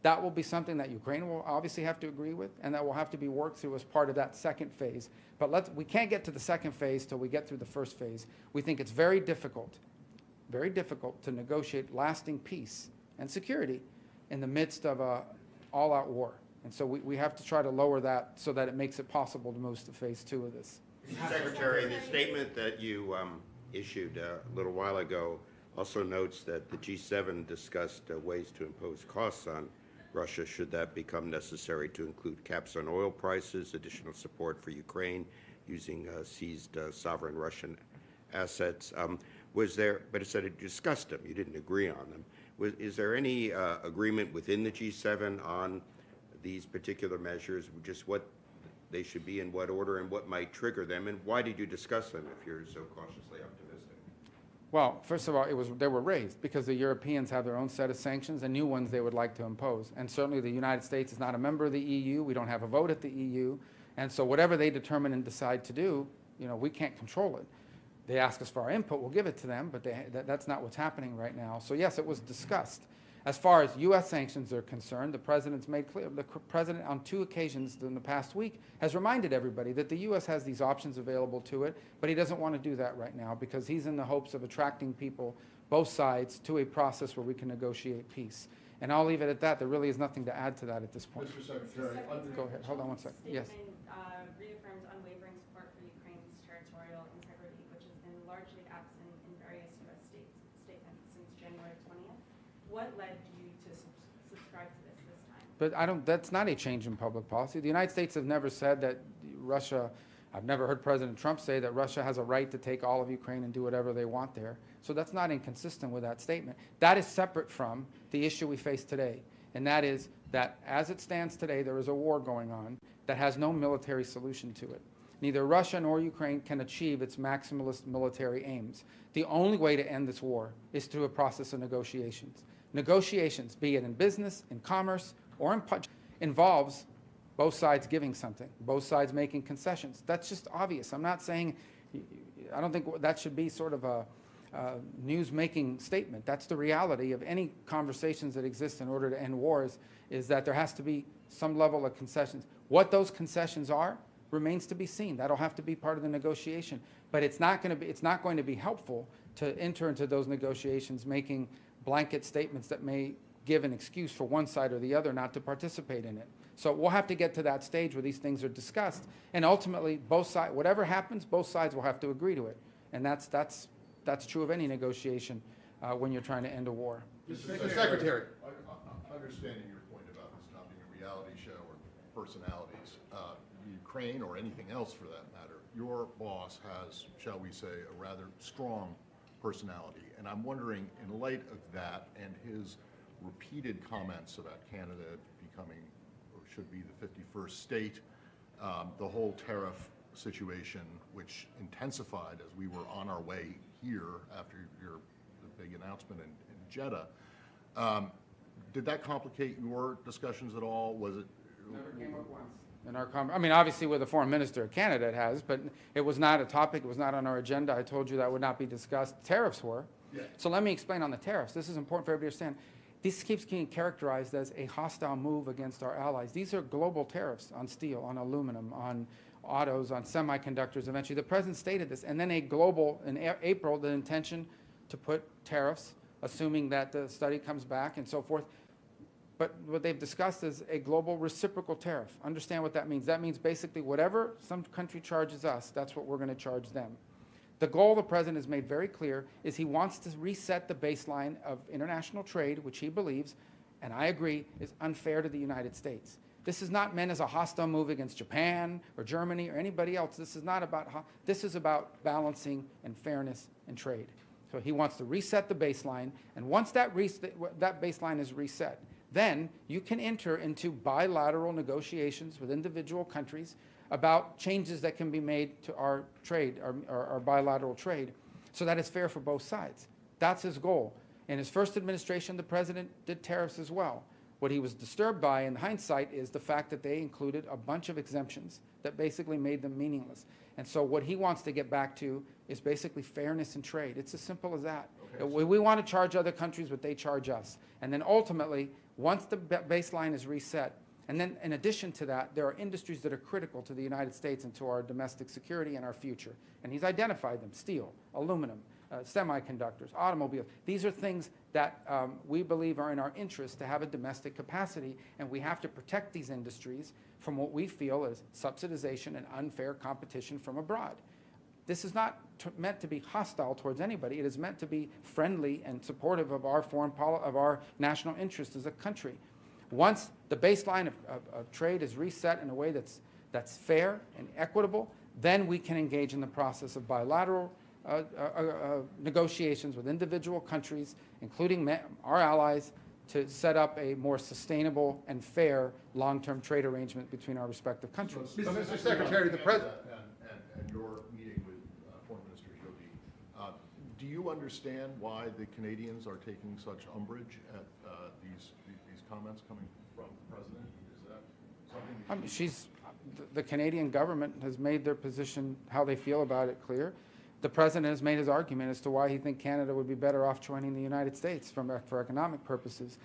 That will be something that Ukraine will obviously have to agree with, and that will have to be worked through as part of that second phase. But we can't get to the second phase till we get through the first phase. We think it's very difficult to negotiate lasting peace and security in the midst of a all-out war. And so we have to try to lower that so that it makes it possible to move to phase 2 of this. Mr. Secretary, the statement that you issued a little while ago also notes that the G7 discussed ways to impose costs on Russia should that become necessary, to include caps on oil prices, additional support for Ukraine using seized sovereign Russian assets. Was there, but it said it discussed them, you didn't agree on them. Is there any agreement within the G7 on these particular measures, just what they should be in what order and what might trigger them, and why did you discuss them if you're so cautiously optimistic? Well, first of all, they were raised because the Europeans have their own set of sanctions and new ones they would like to impose. And certainly the United States is not a member of the EU. We don't have a vote at the EU. And so whatever they determine and decide to do, we can't control it. They ask us for our input, we'll give it to them, but that's not what's happening right now. So yes, it was discussed. As far as U.S. sanctions are concerned, the President's made clear, the President on 2 occasions in the past week has reminded everybody that the U.S. has these options available to it, but he doesn't want to do that right now because he's in the hopes of attracting people, both sides, to a process where we can negotiate peace. And I'll leave it at that. There really is nothing to add to that at this point. Mr. Secretary, go ahead. Hold on one second. Yes. Reaffirmed unwavering support for Ukraine's territorial integrity, which has been largely absent in various U.S. statements since January 20th. What led you to subscribe to this time? But that's not a change in public policy. The United States has never said that Russia, I've never heard President Trump say that Russia has a right to take all of Ukraine and do whatever they want there. So that's not inconsistent with that statement. That is separate from the issue we face today. And that is that as it stands today, there is a war going on that has no military solution to it. Neither Russia nor Ukraine can achieve its maximalist military aims. The only way to end this war is through a process of negotiations. Negotiations, be it in business, in commerce, or in punch, involves both sides giving something, both sides making concessions. That's just obvious. I'm not saying, I don't think that should be sort of a news-making statement. That's the reality of any conversations that exist in order to end wars, is that there has to be some level of concessions. What those concessions are remains to be seen. That'll have to be part of the negotiation. But it's not going to be helpful to enter into those negotiations making blanket statements that may give an excuse for one side or the other not to participate in it. So we'll have to get to that stage where these things are discussed, and ultimately both sides, whatever happens, both sides will have to agree to it. And that's true of any negotiation when you're trying to end a war. Mr. Secretary, understanding your point about this not being a reality show or personalities, Ukraine or anything else for that matter, your boss has, shall we say, a rather strong personality. And I'm wondering, in light of that and his repeated comments about Canada becoming, or should be, the 51st state, the whole tariff situation, which intensified as we were on our way here after the big announcement in Jeddah. Did that complicate your discussions at all? Was it? Never came up once. In our I mean, obviously with the foreign minister of Canada it has, but it was not a topic, it was not on our agenda. I told you that would not be discussed. Tariffs were. Yeah. So let me explain on the tariffs. This is important for everybody to understand. This keeps being characterized as a hostile move against our allies. These are global tariffs on steel, on aluminum, on autos, on semiconductors eventually. The President stated this, and then a global, in April, the intention to put tariffs, assuming that the study comes back and so forth. But what they've discussed is a global reciprocal tariff. Understand what that means. That means basically whatever some country charges us, that's what we're going to charge them. The goal the President has made very clear is he wants to reset the baseline of international trade, which he believes, and I agree, is unfair to the United States. This is not meant as a hostile move against Japan or Germany or anybody else. This is not about, this is about balancing and fairness in trade. So he wants to reset the baseline, and once that baseline is reset, then you can enter into bilateral negotiations with individual countries about changes that can be made to our trade, our bilateral trade, so that it's fair for both sides. That's his goal. In his first administration, the President did tariffs as well. What he was disturbed by in hindsight is the fact that they included a bunch of exemptions that basically made them meaningless. And so what he wants to get back to is basically fairness in trade. It's as simple as that. Okay. We want to charge other countries what they charge us. And then ultimately, Once the baseline is reset, and then in addition to that, there are industries that are critical to the United States and to our domestic security and our future. And he's identified them: steel, aluminum, semiconductors, automobiles. These are things that we believe are in our interest to have a domestic capacity, and we have to protect these industries from what we feel is subsidization and unfair competition from abroad. This is not meant to be hostile towards anybody. It is meant to be friendly and supportive of our of our national interest as a country. Once the baseline of trade is reset in a way that's fair and equitable, then we can engage in the process of bilateral negotiations with individual countries, including our allies, to set up a more sustainable and fair long-term trade arrangement between our respective countries. So, Mr. Secretary, the President and your meeting with Foreign Minister Joby, do you understand why the Canadians are taking such umbrage at these comments coming from the President? Is that something? The Canadian government has made their position, how they feel about it, clear. The President has made his argument as to why he thinks Canada would be better off joining the United States for economic purposes.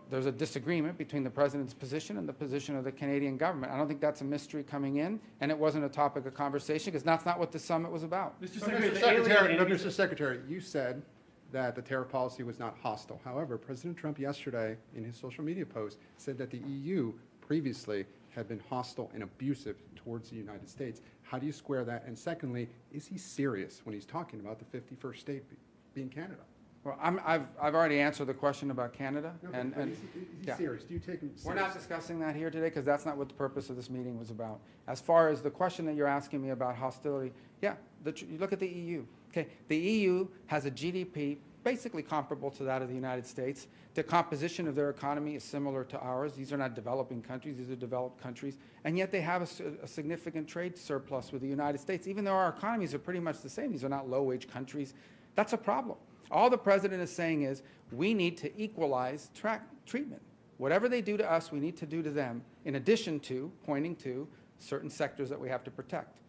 There's a disagreement between the President's position and the position of the Canadian government. I don't think that's a mystery coming in, and it wasn't a topic of conversation, because that's not what the summit was about. Mr. Secretary, you said that the tariff policy was not hostile. However, President Trump yesterday, in his social media post, said that the EU previously had been hostile and abusive towards the United States. How do you square that? And secondly, is he serious when he's talking about the 51st state being Canada? Well, I've already answered the question about Canada. No, and is he serious? Do you take him seriously? We're not discussing that here today, because that's not what the purpose of this meeting was about. As far as the question that you're asking me about hostility, yeah, you look at the EU. Okay, the EU has a GDP basically comparable to that of the United States. The composition of their economy is similar to ours. These are not developing countries, these are developed countries. And yet they have a significant trade surplus with the United States, even though our economies are pretty much the same. These are not low-wage countries. That's a problem. All the President is saying is, we need to equalize treatment. Whatever they do to us, we need to do to them, in addition to pointing to certain sectors that we have to protect.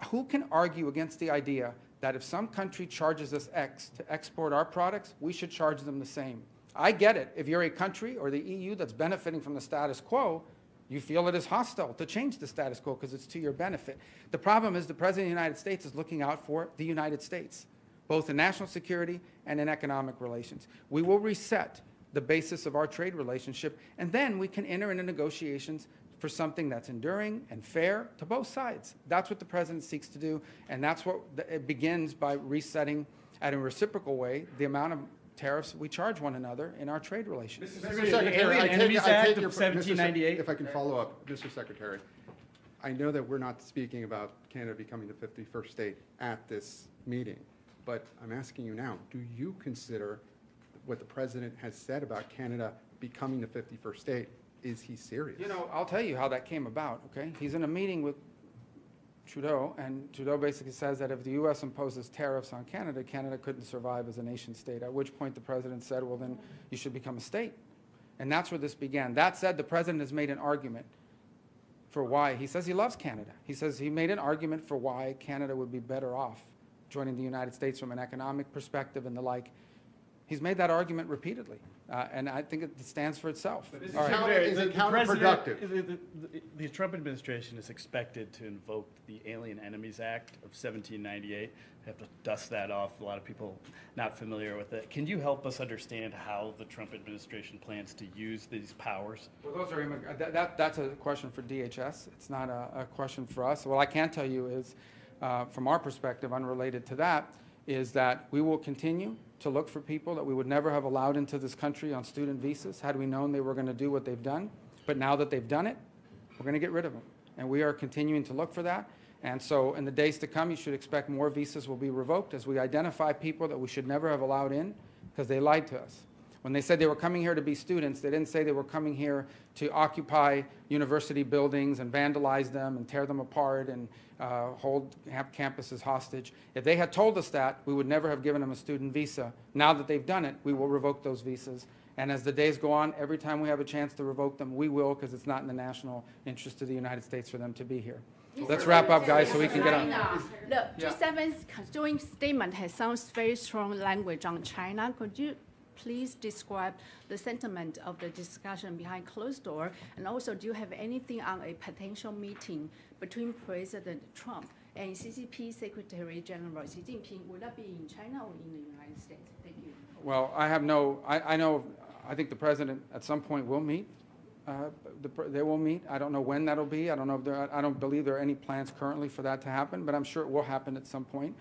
Who can argue against the idea that if some country charges us X to export our products, we should charge them the same? I get it. If you're a country or the EU that's benefiting from the status quo, you feel it is hostile to change the status quo because it's to your benefit. The problem is the President of the United States is looking out for the United States, both in national security and in economic relations. We will reset the basis of our trade relationship, and then we can enter into negotiations for something that's enduring and fair to both sides. That's what the President seeks to do, and that's what it begins by resetting, at a reciprocal way, the amount of tariffs we charge one another in our trade relations. Mr. Secretary, I take your 1798. If I can follow up, Mr. Secretary, I know that we're not speaking about Canada becoming the 51st state at this meeting, but I'm asking you now, do you consider what the President has said about Canada becoming the 51st state? Is he serious? You know, I'll tell you how that came about, okay? He's in a meeting with Trudeau, and Trudeau basically says that if the U.S. imposes tariffs on Canada, Canada couldn't survive as a nation state, at which point the President said, well, then you should become a state. And that's where this began. That said, the President has made an argument for why. He says he loves Canada. He says he made an argument for why Canada would be better off joining the United States from an economic perspective and the like. He's made that argument repeatedly, and I think it stands for itself. But is it counterproductive? The Trump administration is expected to invoke the Alien Enemies Act of 1798. I have to dust that off. A lot of people not familiar with it. Can you help us understand how the Trump administration plans to use these powers? Well, those are that's a question for DHS. It's not a question for us. What I can tell you is, from our perspective, unrelated to that, is that we will continue to look for people that we would never have allowed into this country on student visas had we known they were going to do what they've done. But now that they've done it, we're going to get rid of them. And we are continuing to look for that. And so in the days to come, you should expect more visas will be revoked as we identify people that we should never have allowed in because they lied to us. When they said they were coming here to be students, they didn't say they were coming here to occupy university buildings and vandalize them and tear them apart and have campuses hostage. If they had told us that, we would never have given them a student visa. Now that they've done it, we will revoke those visas. And as the days go on, every time we have a chance to revoke them, we will, because it's not in the national interest of the United States for them to be here. Let's wrap up, guys, so we can get on. The G7's joint statement has some very strong language on China. Could you please describe the sentiment of the discussion behind closed door? And also, do you have anything on a potential meeting between President Trump and CCP Secretary General Xi Jinping? Will that be in China or in the United States? Thank you. Well, I think the president at some point will meet. They will meet. I don't know when that'll be. I don't believe there are any plans currently for that to happen, but I'm sure it will happen at some point.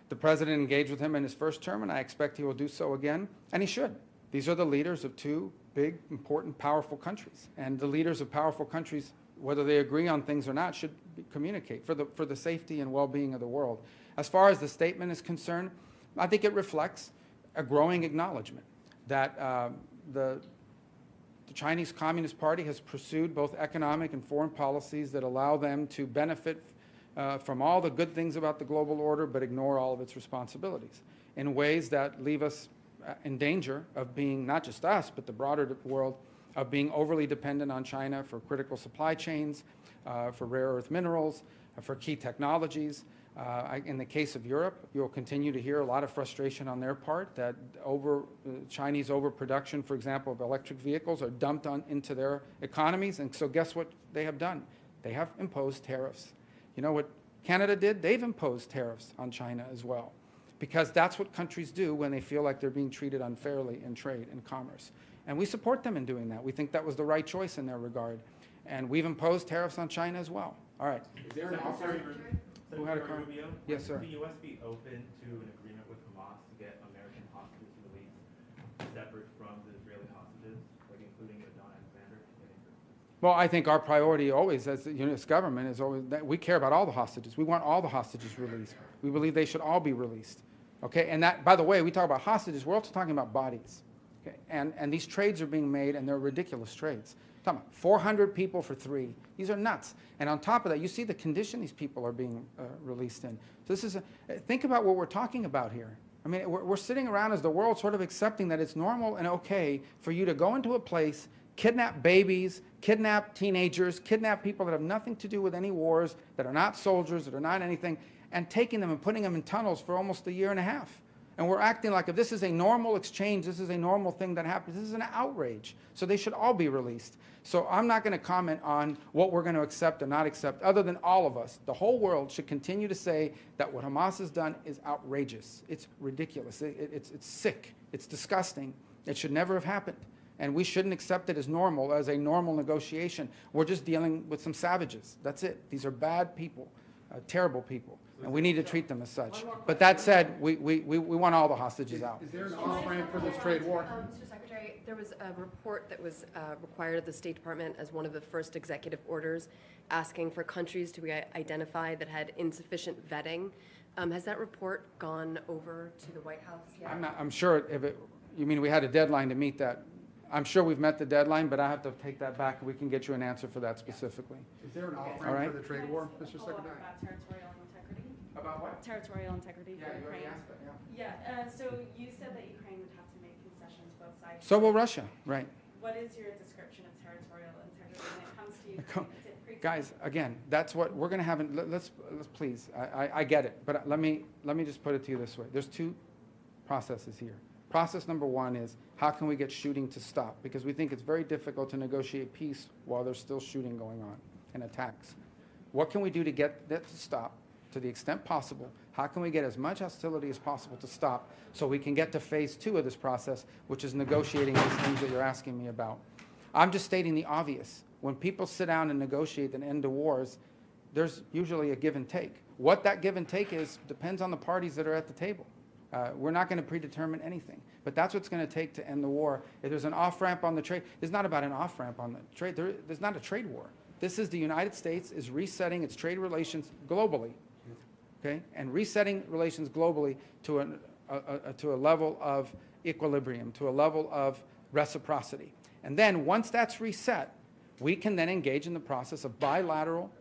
The president engaged with him in his first term, and I expect he will do so again, and he should. These are the leaders of two big, important, powerful countries, and the leaders of powerful countries, whether they agree on things or not, should communicate for the safety and well-being of the world. As far as the statement is concerned, I think it reflects a growing acknowledgement that the Chinese Communist Party has pursued both economic and foreign policies that allow them to benefit from all the good things about the global order, but ignore all of its responsibilities in ways that leave us in danger of being, not just us, but the broader world, of being overly dependent on China for critical supply chains, for rare earth minerals, for key technologies. In the case of Europe, you'll continue to hear a lot of frustration on their part that Chinese overproduction, for example, of electric vehicles are dumped into their economies. And so guess what they have done? They have imposed tariffs. You know what Canada did? They've imposed tariffs on China as well, because that's what countries do when they feel like they're being treated unfairly in trade and commerce. And we support them in doing that. We think that was the right choice in their regard. And we've imposed tariffs on China as well. All right. Is there an offer? Who had a comment? Rubio, Yes, sir. would the U.S. be open to an agreement with Hamas to get American hostages released separate from the Israeli hostages, like including Adon Alexander? Well, I think our priority always, as the U.S. government, is always that we care about all the hostages. We want all the hostages released. We believe they should all be released. Okay, and that, by the way, we talk about hostages. We're also talking about bodies. Okay, and these trades are being made, and they're ridiculous trades. We're talking about 400 people for 3. These are nuts. And on top of that, you see the condition these people are being released in. So this is think about what we're talking about here. I mean, we're sitting around as the world sort of accepting that it's normal and okay for you to go into a place, kidnap babies, kidnap teenagers, kidnap people that have nothing to do with any wars, that are not soldiers, that are not anything, and taking them and putting them in tunnels for almost a year and a half. And we're acting like if this is a normal exchange, this is a normal thing that happens. This is an outrage. So they should all be released. So I'm not going to comment on what we're going to accept or not accept, other than all of us. The whole world should continue to say that what Hamas has done is outrageous. It's ridiculous. It's sick. It's disgusting. It should never have happened. And we shouldn't accept it as normal, as a normal negotiation. We're just dealing with some savages. That's it. These are bad people, terrible people. And we need to treat them as such. But that said, we want all the hostages out. Is there an off-ramp for this trade war? Mr. Secretary, there was a report that was required of the State Department as one of the first executive orders asking for countries to be identified that had insufficient vetting. Has that report gone over to the White House yet? I'm sure you mean we had a deadline to meet that. I'm sure we've met the deadline, but I have to take that back, and we can get you an answer for that specifically. Is there an All off-ramp right. for the trade war, Mr. Follow up Secretary? about territorial integrity. About what? Territorial integrity Yeah, for you already Ukraine. asked that, yeah. Yeah, so you said that Ukraine would have to make concessions both sides. So will Russia, right. What is your description of territorial integrity when it comes to Ukraine? Is it pre- Guys, again, that's what we're going to have. Let's please. I get it, but let me just put it to you this way. There's 2 processes here. Process number 1 is how can we get shooting to stop? Because we think it's very difficult to negotiate peace while there's still shooting going on and attacks. What can we do to get that to stop to the extent possible? How can we get as much hostility as possible to stop so we can get to phase 2 of this process, which is negotiating these things that you're asking me about? I'm just stating the obvious. When people sit down and negotiate an end to wars, there's usually a give and take. What that give and take is depends on the parties that are at the table. We're not going to predetermine anything, but that's what's going to take to end the war. If there's an off-ramp on the trade, it's not about an off-ramp on the trade. There's not a trade war. This is the United States is resetting its trade relations globally, okay, and resetting relations globally to a level of equilibrium, to a level of reciprocity. And then once that's reset, we can then engage in the process of bilateral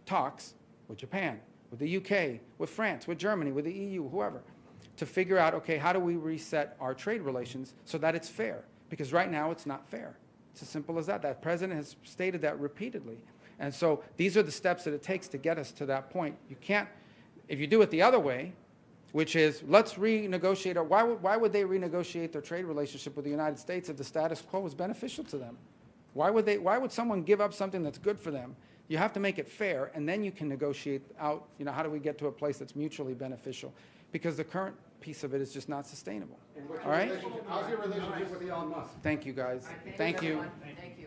talks with Japan, with the UK, with France, with Germany, with the EU, whoever, to figure out, okay, how do we reset our trade relations so that it's fair? Because right now it's not fair. It's as simple as that. That president has stated that repeatedly. And so these are the steps that it takes to get us to that point. You can't, if you do it the other way, which is, let's renegotiate. Why would they renegotiate their trade relationship with the United States if the status quo was beneficial to them? Why would someone give up something that's good for them? You have to make it fair, and then you can negotiate out, how do we get to a place that's mutually beneficial? Because the current piece of it is just not sustainable. All right? How's your relationship with Elon Musk? Thank you, guys. Thank you. Thank you.